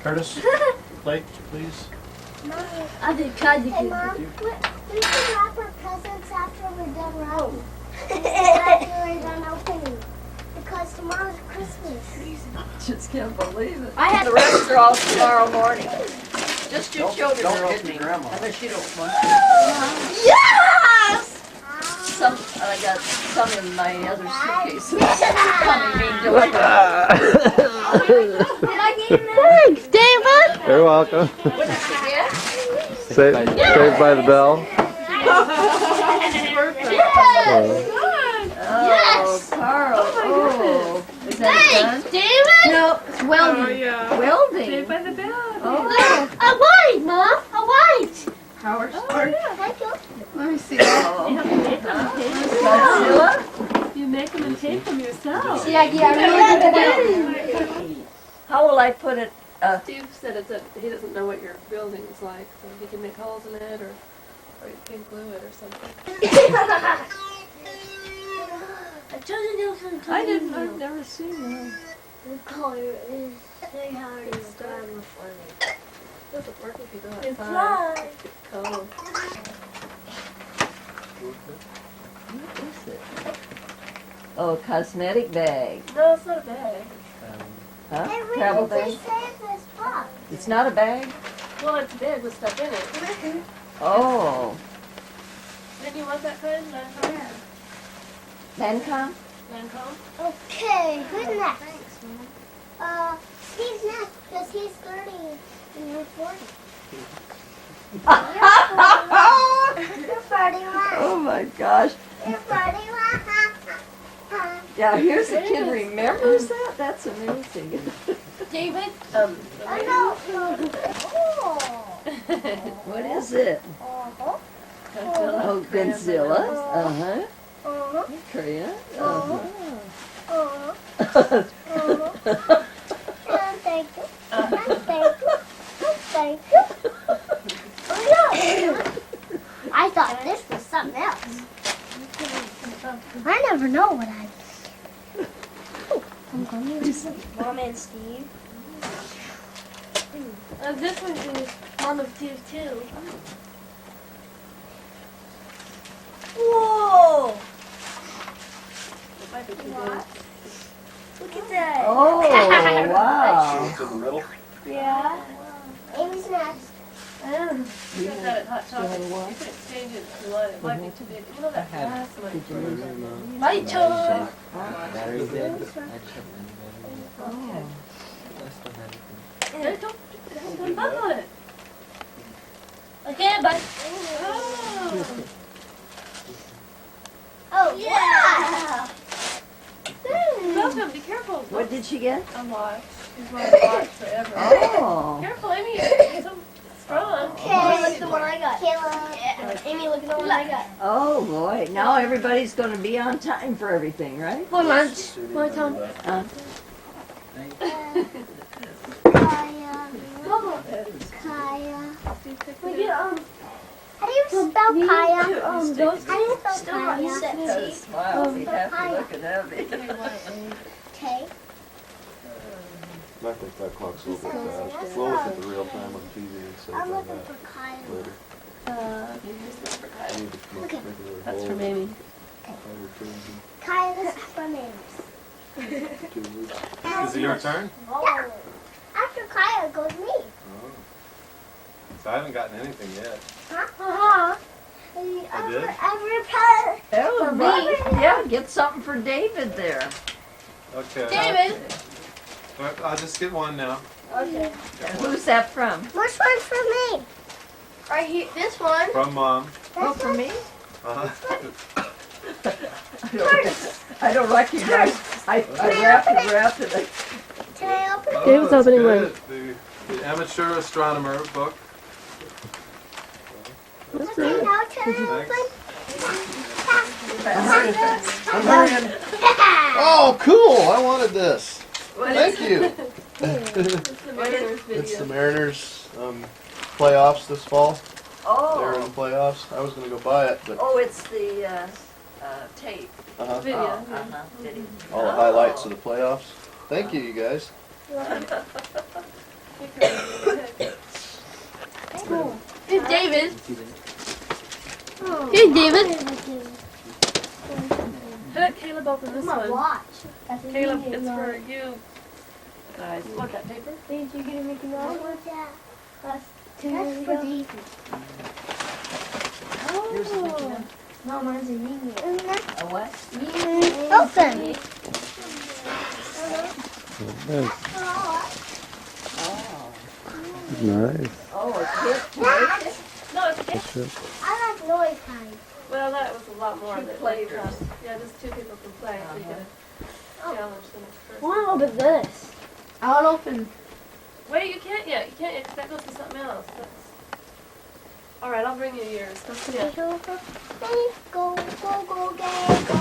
Curtis, plate, please. I think Kaji Hey, can. Mom, we can wrap our presents after we're done wrapping. After we're done opening. Because tomorrow's Christmas. Just can't believe it. I have The rest are all tomorrow morning. Just your children don't are hit opening. your grandma. Unless you don't want. Yes! Some, I got some in my other suitcase. Coming being delivered. Did I get it? Thanks, David. You're welcome. What did you get? Saved by the Bell. Oh, Carl. Oh, is that Thanks, David. No, it's welding. Oh, yeah. Welding. Saved by the Bell. Oh, A white, Mom. A white. Howard Oh, Stern. yeah. Thank you. Let me see that. Oh. You have to make them and tape them. Godzilla. You make them and tape them yourself. See, I really good at that. How will I put it? Steve said he doesn't know what your building is like, so he can make holes in it, or you can glue it or something. I told you there was some I've never seen that. The color is very hard and the grandma funny. It doesn't work if you go It's outside. fly. It's cold. What is it? Oh, cosmetic bag. No, it's not a bag. Huh? Hey, we Travel need to bag? save this box. It's not a bag? Well, it's big with stuff in it. Oh. Didn't you want that kind? Lancome? Lancome? Okay, who's next? Steve's next because he's 30 and you're 40. You're 41. Oh my gosh. You're 41. Yeah, here's a kid who remembers that? That's amazing. David. Oh, no. Oh. What is it? Uh-huh. Oh, Godzilla. Uh-huh. Uh-huh. Korea. Uh-huh. Uh-huh. Uh-huh. Thank you. Thank you. Thank you. Oh, no. I thought this was something else. I never know what I. I'm going to use Mom and Steve. This one is Mom and Steve too. Whoa! It might be too big. What? Look at that. Oh, wow. It's in the middle. Yeah. Amy's next. You got that at Hot Topic. you want? You can exchange it if you want. It might be too big. You know that glass might be too big. My turn. Oh. Hey, don't bump on it. Okay, but. Oh. Oh, Yeah. Welcome, be careful. What did she get? A watch. She's wanted a watch forever. Oh. Careful, Amy. It's so strong. Amy, look at the one I got. Kayla. Yeah. Amy, look at the one I got. Oh, boy. Now everybody's going to be on time for everything, right? For lunch. My turn. Kaya. Kaya. We get How do you spell Kaya? those How do you spell still not Kaya? set teeth. Smile, be happy looking heavy. K. I think that clock's a little bit fast. We'll look at the real time on TV and stuff I'm like looking that for Kaya. later. I need to come up, make another That's hole. from Amy. Kaya, this is for names. 2 weeks. Is it your turn? Yeah. After Kaya goes me. Oh. So I haven't gotten anything yet. Uh-huh. I did? Every pet. Oh, me. Yeah, get something for David there. Okay. David. I'll just get one now. Okay. And who's that from? Which one's for me? Right here. This one. From Mom. Oh, for me? Uh-huh. I don't recognize. I wrapped it. Can I open it? David's that's opening good. The Amateur Astronomer book. Okay, now can I Thanks. open? I'm hurrying. Oh, cool! I wanted this. Thank you. It's the Mariners It's the video. Mariners playoffs this fall. They're in the Oh. playoffs. I was gonna go buy it, but Oh, it's the tape. Video. Oh, video. all the highlights of the playoffs. Thank you, you guys. Cool. Here's David. Here's David. Let Caleb open this My one. watch. That's a Caleb, Mickey it's for Mouse. you. Guys, you want that paper? Did you get a Mickey Mouse? What was that? That's 2 That's years for ago. David. Yours is Mickey Mouse. No, mine's a Mickey. A what? Open. Oh. Nice. Oh, a kid. No, it's okay. That's it. I like noise kind. Well, that was a lot more Two that players. Yeah, just 2 people can play. So you can challenge the next I person. want to open this. I want to open. Wait, you can't yet. You can't. That goes to something else. All right, I'll bring you yours. Go sit down. Go, go, go, go, go.